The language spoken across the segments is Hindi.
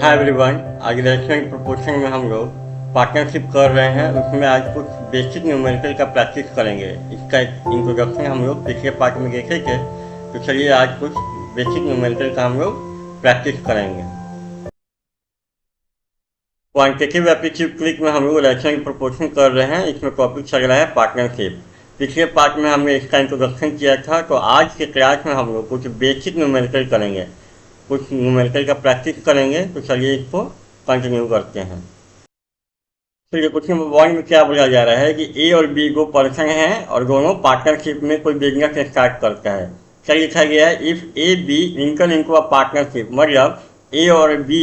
हाय एवरीवन, आज रेस्टोरेंट प्रपोर्शन में हम लोग पार्टनरशिप कर रहे हैं। उसमें आज कुछ बेसिक न्यूमेरिकल का प्रैक्टिस करेंगे। इसका एक इंट्रोडक्शन हम लोग पिछले पार्ट में देखे थे, तो चलिए आज कुछ बेसिक न्यूमेरिकल का हम लोग प्रैक्टिस करेंगे। क्वांटिटेटिव एप्टीट्यूड क्लिक में हम लोग रेस्टोरेंट प्रपोर्शन कर रहे हैं। इसमें टॉपिक चल रहा है पार्टनरशिप। पिछले पार्ट में हमने इसका इंट्रोडक्शन किया था, तो आज के क्लास में हम लोग कुछ बेसिक न्यूमेरिकल करेंगे, कुछ न्यूमेरिकल का प्रैक्टिस करेंगे। तो चलिए इसको कंटिन्यू करते हैं। तो ये क्वेश्चन नंबर 1 में क्या बोला जा रहा है कि ए और बी दो पर्सन हैं और दोनों पार्टनरशिप में कोई बिजनेस स्टार्ट करता है। क्या लिखा गया है? If A B enter into a partnership, मतलब ए और बी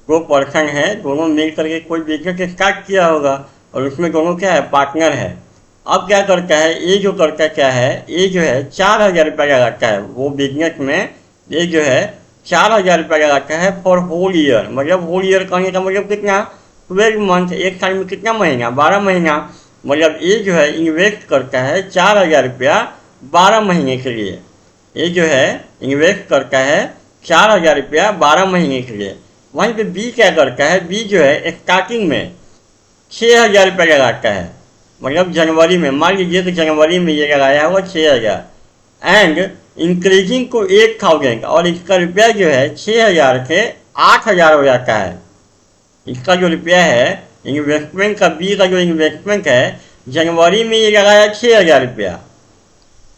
दो पर्सन हैं, दोनों मिल करके कोई बिजनेस स्टार्ट किया होगा और उसमें दोनों क्या है, पार्टनर है। अब क्या करता है ए, जो करता क्या है, ए जो है 4000 रुपया लगाता है वो बिजनेस में। ए जो है 4000 रुपया लगाता है फॉर होल ईयर, मतलब होल ईयर कहने का मतलब कितना, 12 मंथ, एक साल में कितना महीना, 12 महीना। मतलब ए जो है इन्वेस्ट करता है 4000 रुपया 12 महीने के लिए। ए जो है इन्वेस्ट करता है 4000 रुपया 12 महीने के लिए। वहीं पे बी क्या करता है, बी जो है स्टार्टिंग में 6000 रुपया लगाता है, मतलब जनवरी में, मान लीजिए कि जनवरी में ये लगाया हुआ 6000 एंड इंक्रीजिंग को 8000, और इसका रुपया जो है 6000 से 8000 हो जाता है। इसका जो रुपया है इन्वेस्टमेंट का, बी का जो इन्वेस्टमेंट है, जनवरी में ये लगाया 6000 रुपया।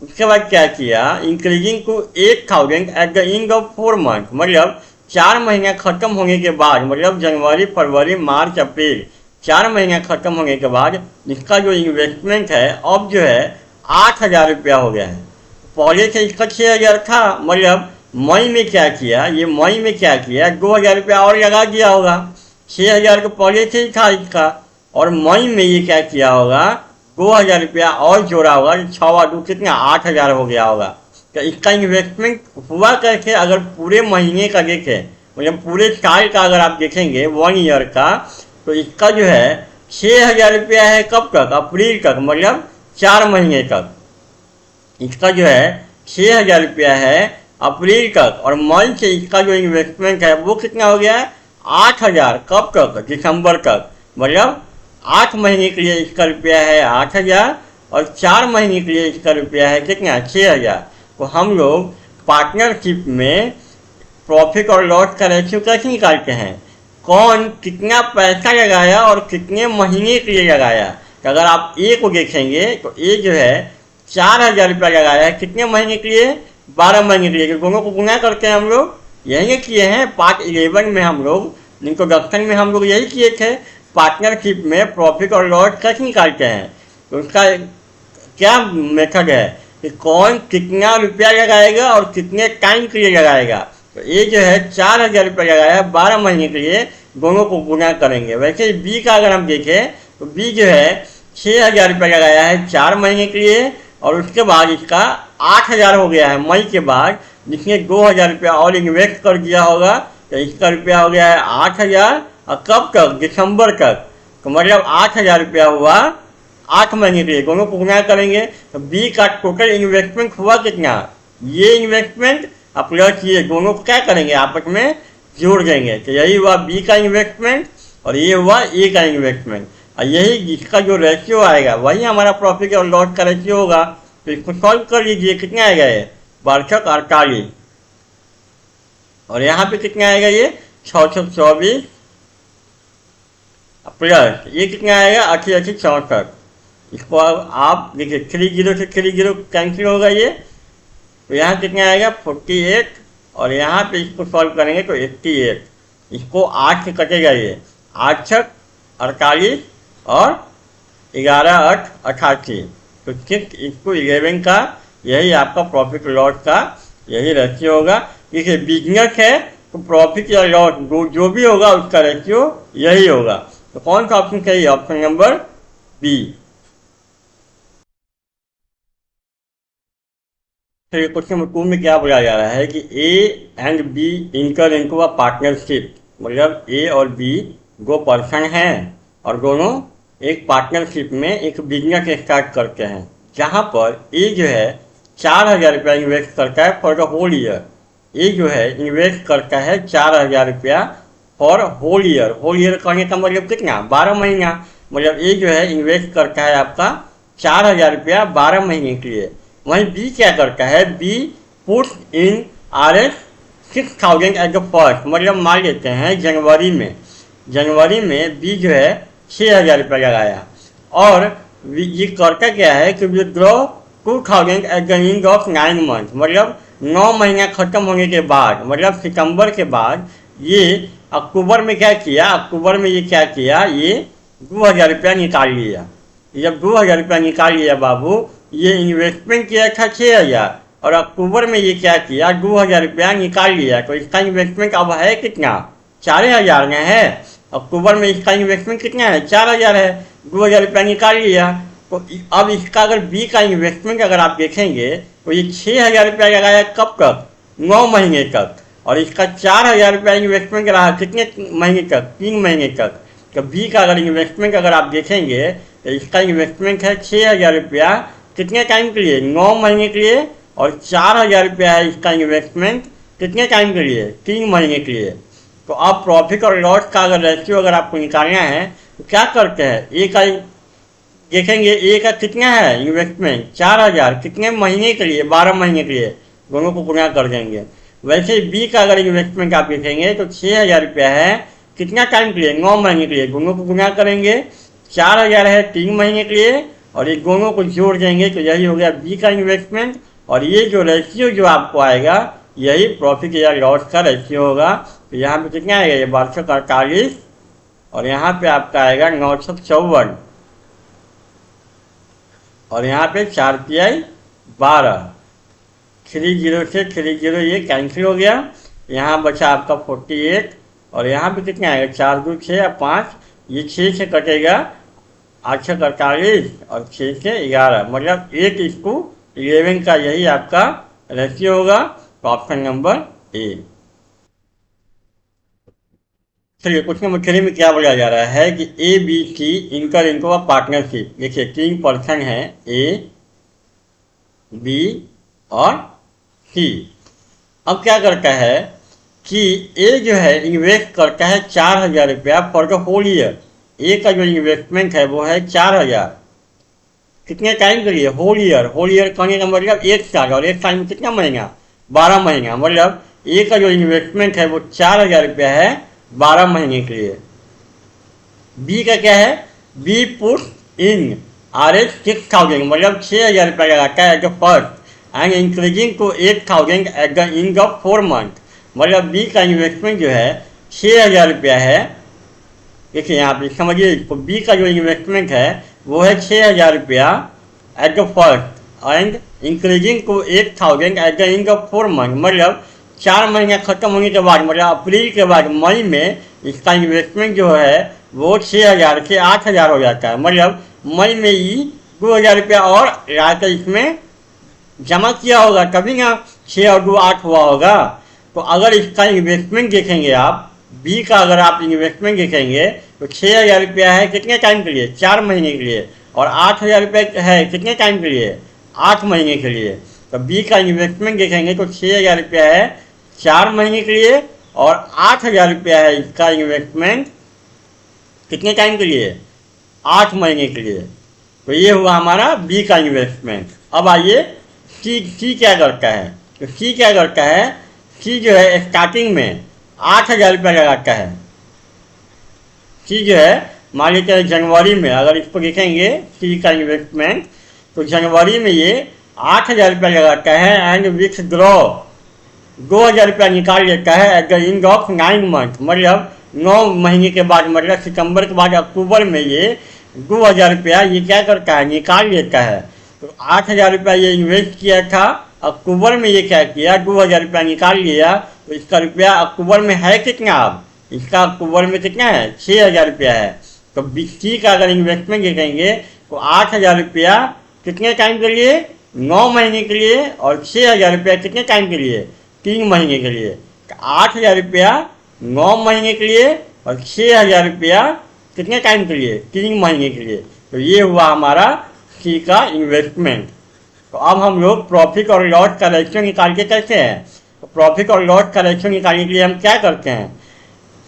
उसके बाद क्या किया, इंक्रीजिंग को 8000 eight the end of 4 month, मतलब 4 महीना खत्म होने के बाद, मतलब जनवरी फरवरी मार्च अप्रैल 4 महीना खत्म होने के बाद इसका जो इन्वेस्टमेंट है अब जो है 8000 रुपया हो गया है। पहले से इसका 6000 था, मतलब मई में क्या किया, ये मई में क्या किया, 2000 रुपया और लगा दिया होगा। 6000 को पहले से ही था इसका, और मई में ये क्या किया होगा, 2000 रुपया और जोड़ा होगा, 6 कितना 8000 हो गया होगा। तो इसका इन्वेस्टमेंट हुआ कैसे, अगर पूरे महीने का देखें, मतलब पूरे साल का अगर आप देखेंगे 1 ईयर का, तो इसका जो है 6000 रुपया है कब तक, अप्रैल तक, मतलब 4 महीने तक। इसका जो है 6000 रुपया है अप्रैल तक, और मई से इसका जो इन्वेस्टमेंट है वो कितना हो गया है, 8000 कब तक, दिसंबर तक, मतलब 8 महीने के लिए इसका रुपया है 8000 और 4 महीने के लिए इसका रुपया है कितना, 6000। तो हम लोग पार्टनरशिप में प्रॉफिट और लॉस का रेशियो कैसे निकालते हैं, कौन कितना पैसा लगाया और कितने महीने के लिए लगाया। तो अगर आप ए को देखेंगे तो ए जो है 4000 रुपया लगाया है, कितने महीने के लिए, 12 महीने के लिए। दोनों को गुना करके हम लोग यही किए हैं। पार्ट 11 में हम लोग इंट्रोडक्शन में हम लोग यही किए थे, पार्टनरशिप में प्रॉफिट और लॉस कैसे निकालते हैं। तो उसका क्या मेथड है कि कौन कितना रुपया लगाएगा और कितने टाइम के लिए लगाएगा। तो ये जो है 4000 रुपया लगाया है 12 महीने के लिए, दोनों को गुना करेंगे। वैसे बी का अगर हम देखें तो बी जो है 6000 रुपया लगाया है 4 महीने के लिए, और उसके बाद इसका 8000 हो गया है मई के बाद, जिसने 2000 रुपया और इन्वेस्ट कर दिया होगा, तो इसका रुपया हो गया है 8000, और कब तक, दिसंबर तक। तो मतलब 8000 रुपया हुआ 8 महीने के लिए, दोनों को गुना करेंगे। तो बी का टोटल इन्वेस्टमेंट हुआ कितना, ये इन्वेस्टमेंट प्लस ये, दोनों को क्या करेंगे, आपस में जोड़ देंगे। तो यही हुआ बी का इन्वेस्टमेंट और ये हुआ ए का इन्वेस्टमेंट, और यही जिसका जो रेशियो आएगा वही हमारा प्रॉफिट और लॉस का रेशियो होगा। तो इसको सॉल्व कर लीजिए, कितना आएगा ये, 1248, और यहाँ पे कितना आएगा ये 624, प्लस ये कितना आएगा 8864। इसको अब आप देखिए 30 से 30 कैंसिल होगा ये, तो यहाँ कितना आएगा 48, और यहाँ पे इसको सॉल्व करेंगे तो 88। इसको 8 से कटेगा ये, 8 छक 48 और 11 8 88, तो 6 इसको 11 का यही आपका प्रॉफिट लॉस का यही रेशियो होगा। देखिए बिजनेस है तो प्रॉफिट या लॉस जो भी होगा उसका रेशियो यही होगा। तो कौन सा ऑप्शन सही है, ऑप्शन नंबर बी। फिर क्वेश्चन नंबर 2 में क्या बोला जा रहा है कि A and B enter into a partnership, मतलब ए और बी दो पर्सन हैं और दोनों एक पार्टनरशिप में एक बिजनेस स्टार्ट करते हैं, जहां पर ए जो है 4000 रुपया इन्वेस्ट करता है for the whole year. A जो है इन्वेस्ट करता है 4000 रुपया for whole year. Whole year करने का मतलब कितना, 12 महीना। मतलब ए जो है इन्वेस्ट करता है आपका 4,000 रुपया 12 महीने के लिए। वहीं बी क्या करता है, B put in RS 6,000 as a first. मतलब मान लेते हैं जनवरी में बी जो है 6,000 रुपया लगाया, और ये करता क्या है कि withdraw 2,000 eight the end of 9 month. मतलब 9 महीना खत्म होने के बाद, मतलब सितंबर के बाद ये अक्टूबर में क्या किया, ये 2,000 रुपया निकाल लिया। जब 2,000 रुपया निकाल लिया बाबू, ये इन्वेस्टमेंट किया था 6,000, और अक्टूबर में ये क्या किया, 2,000 रुपया निकाल लिया। तो इसका इन्वेस्टमेंट अब है कितना, 4,000 में है। अक्टूबर में इसका इन्वेस्टमेंट कितना है, 4,000 है। 2,000 रुपया निकाल लिया। तो अब इसका अगर बी का इन्वेस्टमेंट अगर आप देखेंगे तो ये 6,000 रुपया लगाया कब तक, 9 महीने तक, और इसका 4,000 रुपया इन्वेस्टमेंट रहा कितने महीने तक, 3 महीने तक। तो बी का अगर इन्वेस्टमेंट अगर आप देखेंगे तो इसका इन्वेस्टमेंट है 6,000 रुपया कितने टाइम के लिए, 9 महीने के लिए, और 4,000 रुपया है इसका इन्वेस्टमेंट कितने टाइम के लिए, 3 महीने के लिए। तो अब प्रॉफिट और लॉस का अगर रेशियो अगर आपको निकालना है तो क्या करते हैं, ए का देखेंगे, ए का कितना है इन्वेस्टमेंट 4,000 कितने महीने के लिए, 12 महीने के लिए, दोनों को गुणा कर देंगे। वैसे बी का अगर इन्वेस्टमेंट आप देखेंगे तो 6,000 रुपया है कितना टाइम के लिए, 9 महीने के लिए, दोनों को गुणा करेंगे। 4,000 है 3 महीने के लिए, और ये दोनों को जोड़ देंगे तो यही हो गया बी का इन्वेस्टमेंट। और ये जो रेशियो जो आपको आएगा यही प्रॉफिट या लॉस का रेशियो होगा। तो यहाँ पे कितना आएगा, ये 1248, और यहाँ पे आपका आएगा 954, और यहाँ पे 4PI 12, 30 से 30 ये कैंसिल हो गया। यहाँ बचा आपका 48, और यहाँ पे कितना आएगा, 4 2 6 या 5, ये 6 से कटेगा, 8 से 48 और 6 से 11, मतलब 8:11 का यही आपका रेशियो होगा। तो ऑप्शन नंबर ए। चलिए क्वेश्चन नंबर 3 में क्या बोला जा रहा है कि ABC इंटर इनको पार्टनरशिप। देखिए 3 पर्सन है, ए बी और सी। अब क्या करता है कि ए जो है इन्वेस्ट करता है 4,000 रुपया फॉर द होल ईयर। ए का जो इन्वेस्टमेंट है वो है 4,000 कितने टाइम के लिए, होल ईयर करने का मतलब 1 साल, और 1 साल में कितना महीना, 12 महीना। मतलब ए का जो इन्वेस्टमेंट है वो 4,000 रुपया है 12 महीने के लिए। बी का क्या है, बी पुट इन RS 6,000, मतलब 6,000 रुपया लगाता है as a first and increasing to 8,000 at the end of 4 month. मतलब बी का इन्वेस्टमेंट जो है 6,000 रुपया है। देखिए यहाँ पे समझिए, तो बी का जो इन्वेस्टमेंट है वो है 6,000 रुपया at the first and increasing to 8,000 at the end of 4 month. मतलब 4 महीने खत्म होने के बाद, मतलब अप्रैल के बाद मई में इसका इन्वेस्टमेंट जो है वो 6,000 से 8,000 हो जाता है। मतलब मई में ही 2,000 रुपया और लाकर इसमें जमा किया होगा, तभी ना 6 और 2 8 हुआ होगा। तो अगर इसका इन्वेस्टमेंट देखेंगे आप, बी का अगर आप इन्वेस्टमेंट देखेंगे तो 6,000 रुपया है कितने टाइम के लिए, 4 महीने के लिए, और 8,000 रुपया है कितने टाइम के लिए, 8 महीने के लिए। तो बी का इन्वेस्टमेंट देखेंगे तो 6,000 रुपया है 4 महीने के लिए, और 8,000 रुपया है इसका इन्वेस्टमेंट कितने टाइम के लिए, 8 महीने के लिए। तो ये हुआ हमारा बी का इन्वेस्टमेंट। अब आइए सी क्या करता है। तो सी क्या करता है, सी जो है स्टार्टिंग में 8,000 रुपया लगाता है। सी जो है मान लीजिए जनवरी में अगर इसको देखेंगे सी का इन्वेस्टमेंट, तो जनवरी में ये 8,000 रुपया लगाता है एंड विथड्रॉ 2,000 रुपया निकाल लेता है eight the end of 9 month. मतलब 9 महीने के बाद, मतलब सितंबर के बाद अक्टूबर में ये 2,000 रुपया ये क्या करता है, निकाल लेता है। तो 8,000 रुपया ये इन्वेस्ट किया था, अक्टूबर में ये क्या किया, 2,000 रुपया निकाल लिया। तो इसका रुपया अक्टूबर में है कितना, अब इसका अक्टूबर में कितना है, 6,000 रुपया है। तो सी का अगर इन्वेस्टमेंट देखेंगे तो 8,000 रुपया कितने टाइम के लिए, 9 महीने के लिए, और 6,000 रुपया कितने टाइम के लिए, 3 महीने के लिए। तो 8,000 रुपया 9 महीने के लिए, और 6,000 रुपया कितने टाइम के लिए, 3 महीने के लिए। तो ये हुआ हमारा सी का इन्वेस्टमेंट। तो अब हम लोग प्रॉफिट और लॉस का रेशियो निकाल के कैसे हैं। तो प्रॉफिट और लॉस का रेशियो निकालने के लिए हम क्या करते हैं,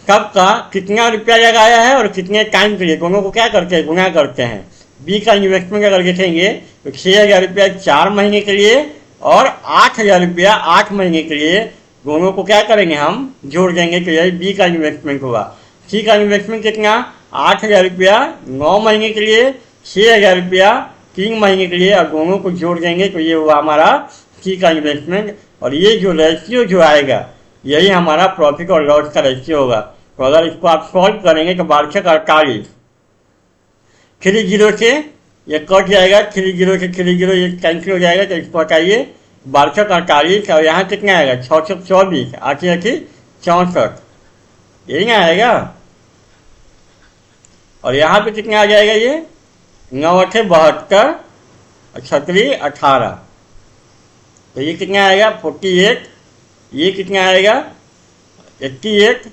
कब का कितना रुपया लगाया है और कितने टाइम के लिए, दोनों को क्या करते हैं, गुना करते हैं। बी का इन्वेस्टमेंट अगर देखेंगे तो 6,000 रुपया 4 महीने के लिए और 8,000 रुपया 8 महीने के लिए, दोनों को क्या करेंगे हम जोड़ देंगे, तो यही बी का इन्वेस्टमेंट होगा। सी का इन्वेस्टमेंट कितना, 8,000 रुपया 9 महीने के लिए, 6,000 रुपया 3 महीने के लिए, और दोनों को जोड़ देंगे तो ये हुआ हमारा सी का इन्वेस्टमेंट। और ये जो रेशियो जो आएगा यही हमारा प्रॉफिट और लॉस का रेशियो होगा। तो अगर इसको आप सॉल्व करेंगे तो 1248, 3 जीरो से ये कट जाएगा, 3 जीरो से 3 जीरो ये कैंसिल हो जाएगा, तो इसको हटाइए 1248, और यहाँ कितना आएगा 624, आखिर आखिर 64, यही ना आएगा। और यहाँ पे कितना आ जाएगा, ये 9 8 72, 36 18, तो ये कितना आएगा 48, ये कितना आएगा 88,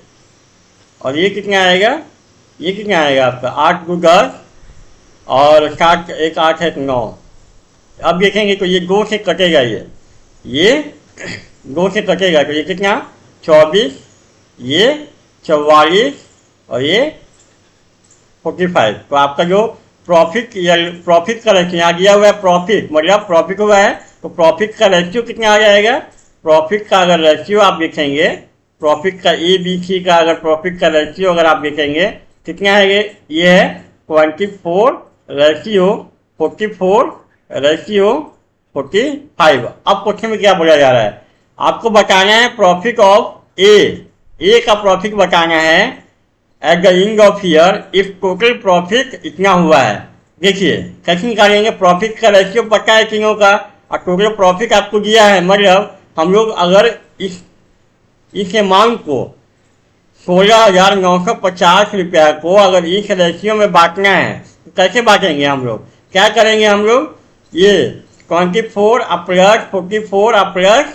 और ये कितना आएगा, ये कितना आएगा आपका 8 2 10 और 7 1 8 1 9। अब देखेंगे तो ये 2 से कटेगा, ये 2 से कटेगा, तो ये कितना 24, ये 44 और ये 45। तो आपका जो प्रॉफिट या प्रॉफिट का रेशियो यहाँ दिया हुआ है, प्रॉफिट मतलब प्रॉफिट हुआ है, तो प्रॉफिट का रेशियो कितना आ जाएगा। प्रॉफिट का अगर रेशियो आप देखेंगे, प्रॉफिट का ए बी सी का अगर प्रॉफिट का रेशियो अगर आप देखेंगे कितना है, ये है 24 रेशियो 44 रेशियो 45। अब क्वेश्चन में क्या बोला जा रहा है, आपको बताना है प्रॉफिट ऑफ ए का प्रॉफिट बताना है eight the end of year if total profit इतना हुआ है। देखिए कैसे निकालेंगे, प्रॉफिट का रेशियो पता है तीनों का और टोटल प्रॉफिट आपको दिया है, मतलब हम लोग अगर इस अमाउंट को 16,950 रुपया को अगर इस रेशियो में बांटना है तो कैसे बांटेंगे हम लोग, क्या करेंगे हम लोग, ये 24 प्लस 44 प्लस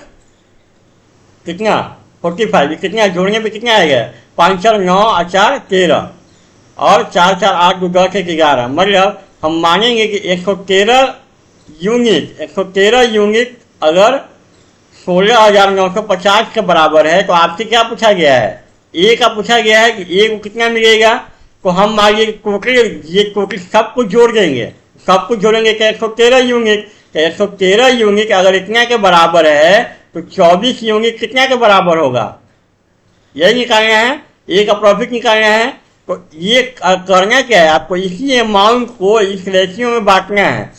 कितना 45, कितना जोड़ने पे कितना आएगा 5 4 9 4 13 और 4 4 8 2 10 1 11, मतलब हम मानेंगे कि 113 यूनिट अगर 16,950 के बराबर है। तो आपसे क्या पूछा गया है, ए का पूछा गया है कि ए को कितना मिलेगा। तो हम मान लीजिए टोटल सब कुछ जोड़ देंगे, सब कुछ जोड़ेंगे कि 113 यूनिट, तो 113 यूनिट अगर इतना के बराबर है तो 24 यूनिट कितना के बराबर होगा, यही निकालना है, ए का प्रॉफिट निकालना है। तो ये करना क्या है आपको, इसी अमाउंट को इस रेशियो में बांटना है।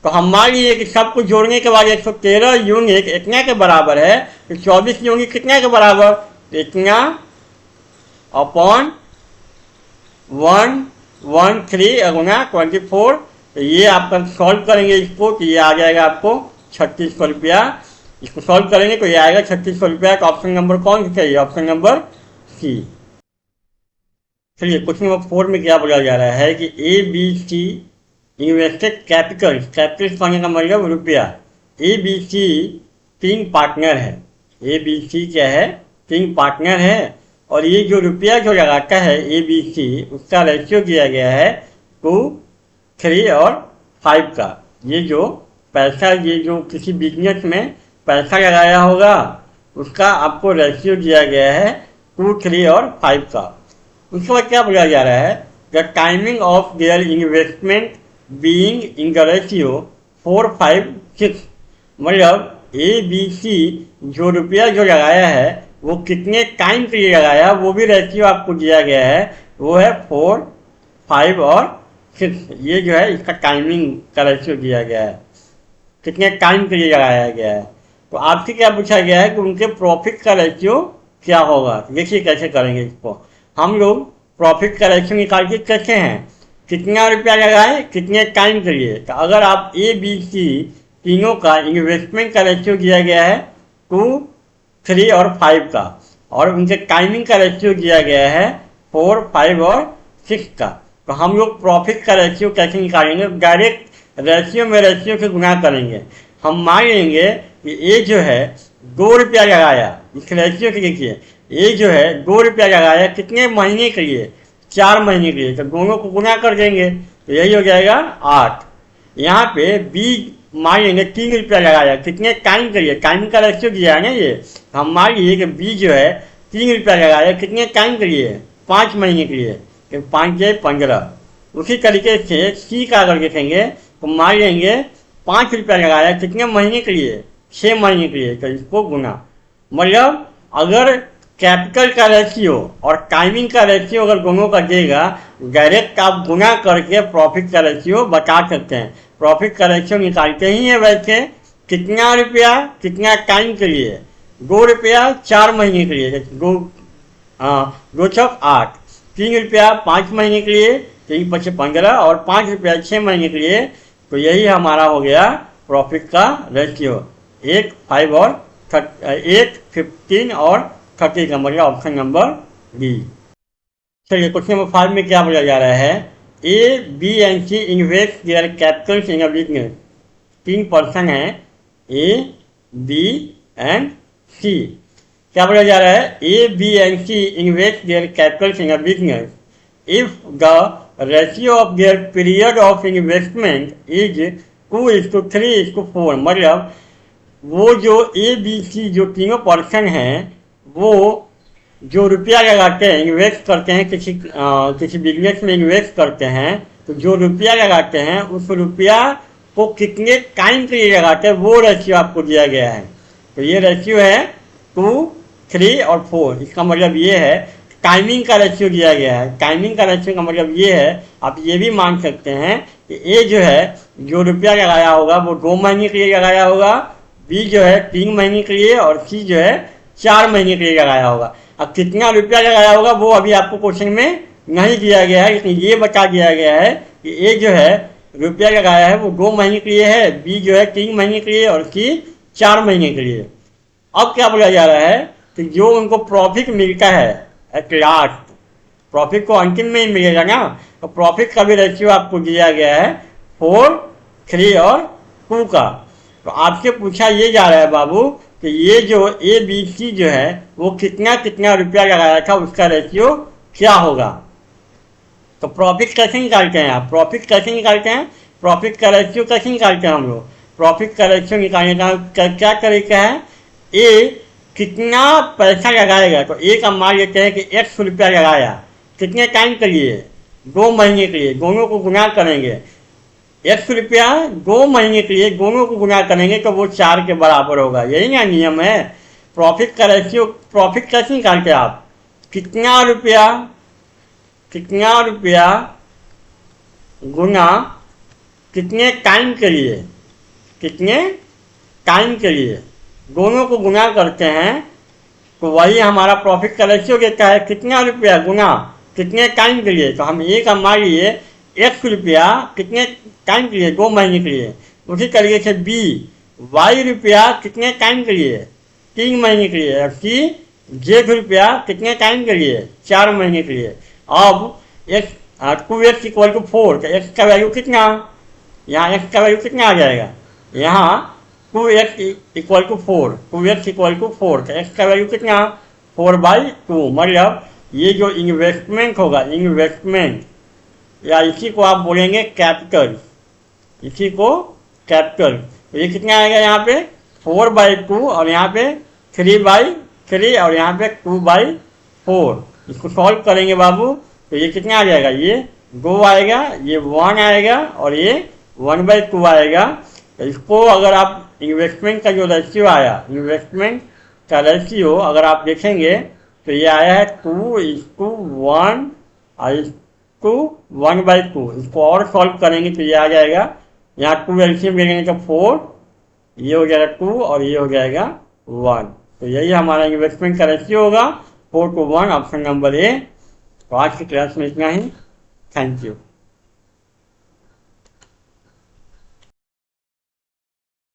तो हम मान लीजिए कि सब कुछ जोड़ने के बाद 113 यूनिट इतना के बराबर है, तो 24 यूनिट कितना के बराबर, तो इतना अपॉन 113 अगुना 24। तो ये आपका सॉल्व करेंगे इसको, तो ये आ जाएगा आपको 3600 रुपया। इसको सॉल्व करेंगे तो ये आएगा 3600 रुपया। तो ऑप्शन नंबर कौन सा चाहिए, ऑप्शन नंबर सी। चलिए क्वेश्चन नंबर 4 में क्या बोला जा रहा है कि A B C invested capital पाने का मतलब रुपया। ए बी सी 3 पार्टनर है, ए बी सी क्या है 3 पार्टनर है, और ये जो रुपया जो लगाता है ए बी सी उसका रेशियो दिया गया है 2 3 और 5 का। ये जो पैसा, ये जो किसी बिजनेस में पैसा लगाया होगा उसका आपको रेशियो दिया गया है 2 3 और 5 का। उसके बाद क्या बोला जा रहा है, the timing of their investment being in the ratio 4 5 6, मतलब ए बी सी जो रुपया जो लगाया है वो कितने टाइम के लिए लगाया, वो भी रेशियो आपको दिया गया है, वो है 4 5 और 6। ये जो है इसका टाइमिंग का रेशियो दिया गया है, कितने टाइम के लिए लगाया गया है। तो आपसे क्या पूछा गया है कि उनके प्रॉफिट का रेशियो क्या होगा। देखिए कैसे करेंगे इसको, हम लोग प्रॉफिट का रेशियो निकाल के कैसे हैं, कितना रुपया लगाए कितने टाइम के लिए। तो अगर आप ए बी सी तीनों का इन्वेस्टमेंट का रेशियो दिया गया है 2 3 और 5 का, और उनके टाइमिंग का रेशियो दिया गया है 4 5 और 6 का, तो हम लोग प्रॉफिट का रेशियो कैसे निकालेंगे, डायरेक्ट रेशियो में रेशियो से गुना करेंगे। हम मान लेंगे कि ए जो है 2 रुपया लगाया, इस रेशियो के देखिए ए जो है 2 रुपया लगाया कितने महीने के लिए, 4 महीने के लिए, तो दोनों को गुना कर देंगे तो यही हो जाएगा 8। यहाँ पे बी मान लेंगे 3 रुपया लगाया कितने टाइम के लिए, टाइम का रेशियो दिया है ना ये, हम मान लीजिए कि बी जो है 3 रुपया लगाया कितने टाइम के लिए, 5 महीने के लिए, तो 5 से 15। उसी तरीके से सी का अगर देखेंगे तो मान लेंगे 5 रुपया लगाया कितने महीने के लिए, 6 महीने के लिए, तो इसको गुना। मतलब अगर कैपिटल का रेशियो और टाइमिंग का रेशियो अगर दोनों का देगा, डायरेक्ट आप गुना करके प्रॉफिट का रेशियो बता सकते हैं। प्रॉफिट का रेशियो निकालते ही है वैसे, कितना रुपया कितना टाइम के लिए, 2 रुपया 4 महीने के लिए, 2 चौक 8, 3 रुपया 5 महीने के लिए, 3 पचे 15, और 5 रुपया 6 महीने के लिए। तो यही हमारा हो गया प्रॉफिट का रेशियो, 8, 5 और 8, 15 और 30 का, मतलब ऑप्शन नंबर बी। चलिए क्वेश्चन नंबर 5 में क्या बोला जा रहा है, A B and C invest their capital in a business. 3 person है, ए बी एंड सी। क्या बोला जा रहा है, A B and C invest their capital in a business if the ratio of their period of investment is 2:3:4। मतलब वो जो ए बी सी जो तीनों पर्सन हैं, वो जो रुपया लगाते हैं, इन्वेस्ट करते हैं, किसी बिजनेस में इन्वेस्ट करते हैं, तो जो रुपया लगाते हैं उस रुपया को कितने टाइम के लिए लगाते हैं वो रेशियो आपको दिया गया है। तो ये रेशियो है 2, 3 और 4। इसका मतलब ये है टाइमिंग का रेशियो दिया गया है। टाइमिंग का रेशियो का मतलब ये है, आप ये भी मान सकते हैं कि ए जो है जो रुपया लगाया होगा वो 2 महीने के लिए लगाया होगा, बी जो है 3 महीने के लिए, और सी जो है 4 महीने के लिए लगाया होगा। अब कितना रुपया लगाया होगा वो अभी आपको क्वेश्चन में नहीं दिया गया है, लेकिन ये बता दिया गया है कि ए जो है रुपया लगाया है वो 2 महीने के लिए है, बी जो है 3 महीने के लिए, और सी 4 महीने के लिए। अब क्या बोला जा रहा है कि जो उनको प्रॉफिट मिलता है एट लास्ट, प्रॉफिट को अंतिम में ही मिलेगा ना, तो प्रॉफिट का भी रेशियो आपको दिया गया है 4, 3 और 2 का। तो आपसे पूछा ये जा रहा है बाबू कि ये जो ए बी सी जो है वो कितना कितना रुपया लगाया था, उसका रेशियो क्या होगा। तो प्रॉफिट कैसे निकालते हैं आप, प्रॉफिट कैसे निकालते हैं, प्रॉफिट का रेशियो कैसे निकालते हैं हम लोग। प्रॉफिट का रेशियो निकालने का क्या तरीका है, ए कितना पैसा लगाएगा, तो ए का मान लेते हैं कि 100 रुपया लगाया, कितने टाइम के लिए, 2 महीने के लिए, दोनों को गुना करेंगे। 100 रुपया 2 महीने के लिए दोनों को गुना करेंगे तो वो 4 के बराबर होगा। यही ना नियम है प्रॉफिट का रेशियो। प्रॉफिट कैसे निकालते हैं आप, कितना रुपया गुना कितने टाइम के लिए, दोनों को गुना करते हैं तो वही हमारा प्रॉफिट का रेशियो देता है, कितना रुपया गुना कितने टाइम के लिए। तो हम ए का मान लिए 100 रुपया कितने टाइम के लिए, 2 महीने के लिए। उसी तरीके से बी वाई रुपया कितने टाइम के लिए, 3 महीने के लिए। और सी जेड रुपया कितने टाइम के लिए, 4 महीने के लिए। अब एक्स 2x इक्वल टू 4, तो एक्स का वैल्यू कितना, यहाँ एक्स का वैल्यू कितना आ जाएगा, यहाँ 2x equal to 4, 2x equal to 4, तो एक्स का वैल्यू कितना 4/2। मतलब ये जो इन्वेस्टमेंट होगा, इन्वेस्टमेंट या इसी को आप बोलेंगे कैपिटल, इसी को कैपिटल। तो ये कितना आएगा यहाँ पे 4/2 और यहाँ पे 3/3 और यहाँ पे 2/4। इसको सॉल्व करेंगे बाबू तो ये कितना आ जाएगा, ये 2 आएगा, ये 1 आएगा और ये 1/2 आएगा। तो इसको अगर आप इन्वेस्टमेंट का जो रेशियो आया, इन्वेस्टमेंट का रेशियो अगर आप देखेंगे तो ये आया है 2:1 to 1/2। इसको और सॉल्व करेंगे तो ये आ जाएगा, यहाँ 2 एलसीएम लेंगे तो 4, ये हो जाएगा 2 और ये हो जाएगा 1। तो यही हमारा इन्वेस्टमेंट का रेशियो होगा 4:1, ऑप्शन नंबर ए। तो आज की क्लास में इतना ही, थैंक यू।